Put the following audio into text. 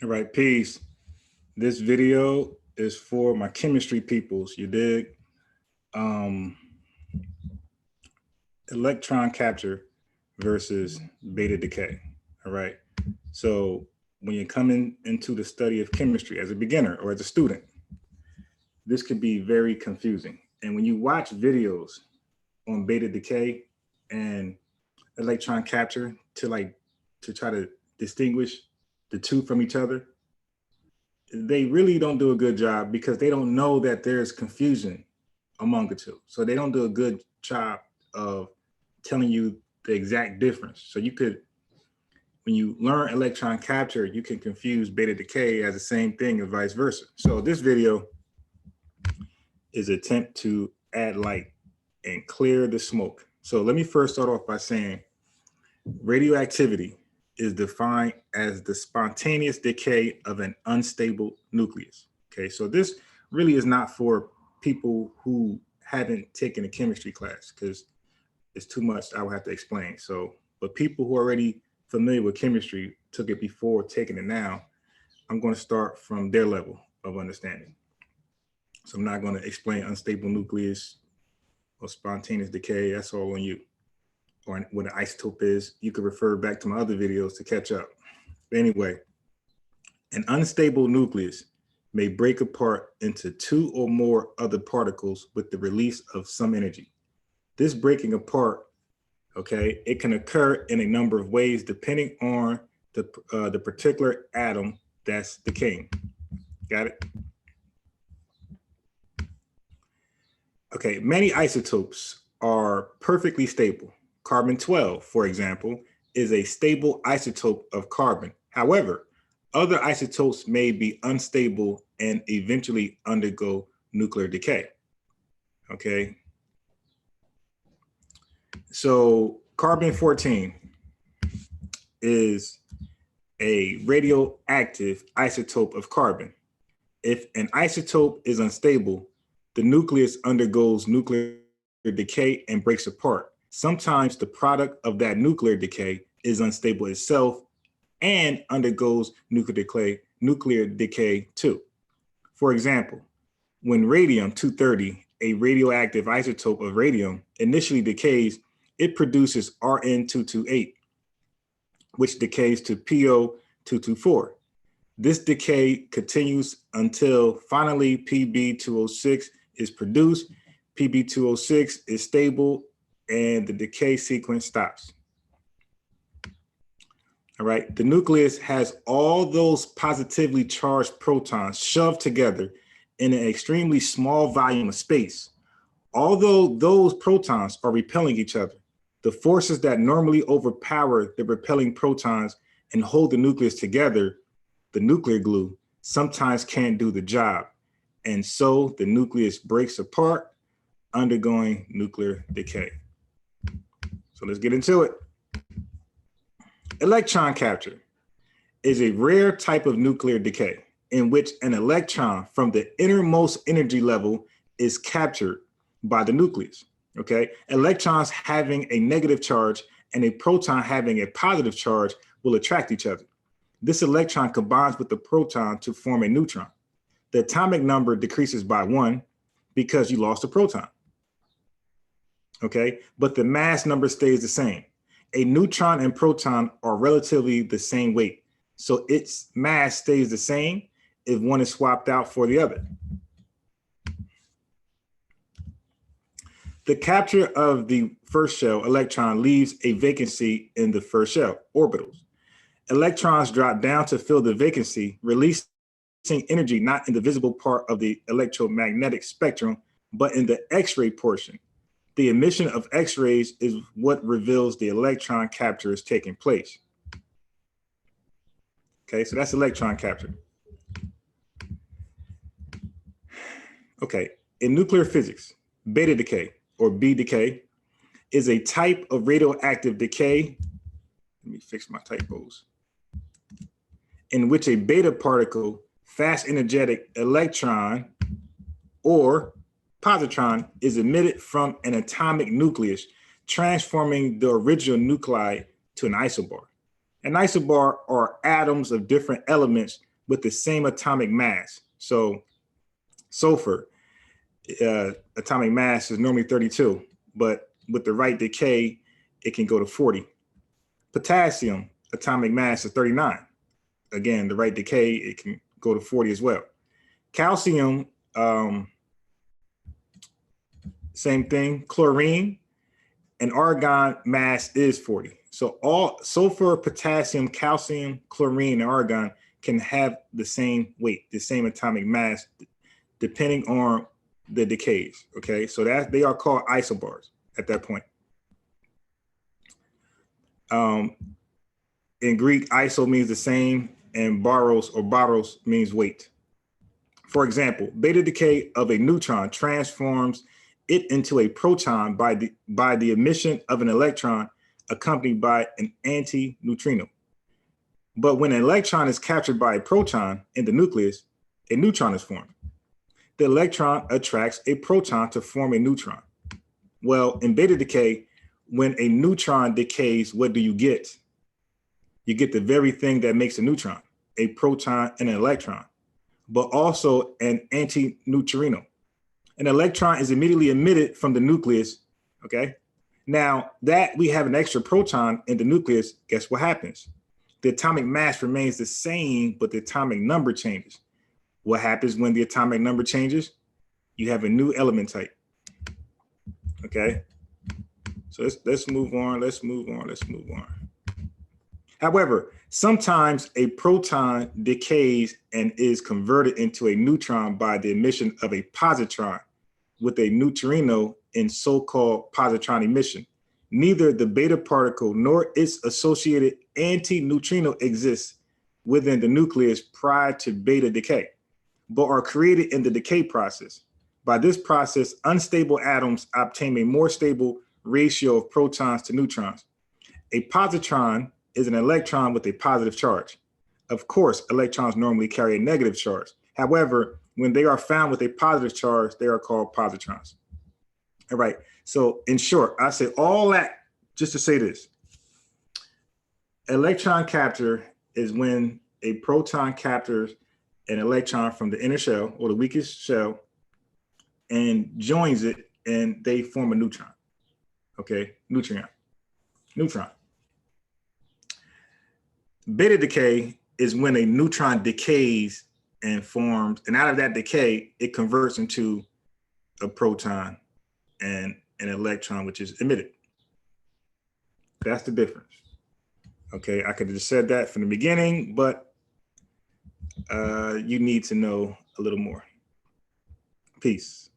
All right, peace. This video is for my chemistry peoples, you dig? Um, electron capture versus beta decay, all right? So when you're coming into the study of chemistry as a beginner or as a student, this could be very confusing. And when you watch videos on beta decay and electron capture to try to distinguish the two from each other, they really don't do a good job because they don't know that there's confusion among the two. So they don't do a good job of telling you the exact difference. So you could, when you learn electron capture, you can confuse beta decay as the same thing and vice versa. So this video is an attempt to add light and clear the smoke. So let me first start off by saying radioactivity is defined as the spontaneous decay of an unstable nucleus. Okay, so this really is not for people who haven't taken a chemistry class because it's too much I would have to explain. So, but people who are already familiar with chemistry, took it before, taking it now, I'm going to start from their level of understanding. So I'm not going to explain unstable nucleus or spontaneous decay. That's all on you. Or what an isotope is. You could refer back to my other videos to catch up. But anyway, an unstable nucleus may break apart into two or more other particles with the release of some energy. This breaking apart, okay, it can occur in a number of ways depending on the particular atom that's decaying. Got it? Okay, many isotopes are perfectly stable. Carbon-12, for example, is a stable isotope of carbon. However, other isotopes may be unstable and eventually undergo nuclear decay. Okay. So carbon-14 is a radioactive isotope of carbon. If an isotope is unstable, the nucleus undergoes nuclear decay and breaks apart. Sometimes the product of that nuclear decay is unstable itself and undergoes nuclear decay too. For example, when radium-230, a radioactive isotope of radium, initially decays, it produces Rn-228, which decays to Po-224. This decay continues until finally Pb-206 is produced. Pb-206 is stable and the decay sequence stops. All right, the nucleus has all those positively charged protons shoved together in an extremely small volume of space. Although those protons are repelling each other, the forces that normally overpower the repelling protons and hold the nucleus together, the nuclear glue, sometimes can't do the job. And so the nucleus breaks apart, undergoing nuclear decay. So let's get into it. Electron capture is a rare type of nuclear decay in which an electron from the innermost energy level is captured by the nucleus. Okay, electrons having a negative charge and a proton having a positive charge will attract each other. This electron combines with the proton to form a neutron. The atomic number decreases by 1 because you lost a proton. Okay, but the mass number stays the same. A neutron and proton are relatively the same weight, so its mass stays the same if one is swapped out for the other. The capture of the first shell electron leaves a vacancy in the first shell orbitals. Electrons drop down to fill the vacancy, releasing energy not in the visible part of the electromagnetic spectrum, but in the X-ray portion. The emission of X-rays is what reveals the electron capture is taking place. Okay, so that's electron capture. Okay, in nuclear physics, beta decay, or B decay, is a type of radioactive decay. Let me fix my typos. In which a beta particle, fast energetic electron, or positron is emitted from an atomic nucleus, transforming the original nuclide to an isobar. An isobar are atoms of different elements with the same atomic mass. So sulfur, atomic mass is normally 32, but with the right decay, it can go to 40. Potassium, atomic mass is 39. Again, the right decay, it can go to 40 as well. Calcium, same thing. Chlorine and argon mass is 40. So all sulfur, potassium, calcium, chlorine, and argon can have the same weight, the same atomic mass, depending on the decays. Okay, so that they are called isobars at that point. In Greek, iso means the same, and baros or baros means weight. For example, beta decay of a neutron transforms it into a proton by the emission of an electron accompanied by an anti-neutrino. But when an electron is captured by a proton in the nucleus, a neutron is formed. The electron attracts a proton to form a neutron. Well, in beta decay, when a neutron decays, what do you get? You get the very thing that makes a neutron, a proton and an electron, but also an anti-neutrino. An electron is immediately emitted from the nucleus, okay? Now that we have an extra proton in the nucleus, guess what happens? The atomic mass remains the same, but the atomic number changes. What happens when the atomic number changes? You have a new element type, okay? So let's move on, let's move on. However, sometimes a proton decays and is converted into a neutron by the emission of a positron with a neutrino in so-called positron emission. Neither the beta particle nor its associated anti-neutrino exists within the nucleus prior to beta decay, but are created in the decay process. By this process, unstable atoms obtain a more stable ratio of protons to neutrons. A positron is an electron with a positive charge. Of course, electrons normally carry a negative charge. However, when they are found with a positive charge, they are called positrons. All right, so in short, I say all that just to say this. Electron capture is when a proton captures an electron from the inner shell or the weakest shell and joins it, and they form a neutron. Okay, neutron. Beta decay is when a neutron decays and forms, and out of that decay, it converts into a proton and an electron, which is emitted. That's the difference. Okay, I could have just said that from the beginning, but you need to know a little more. Peace.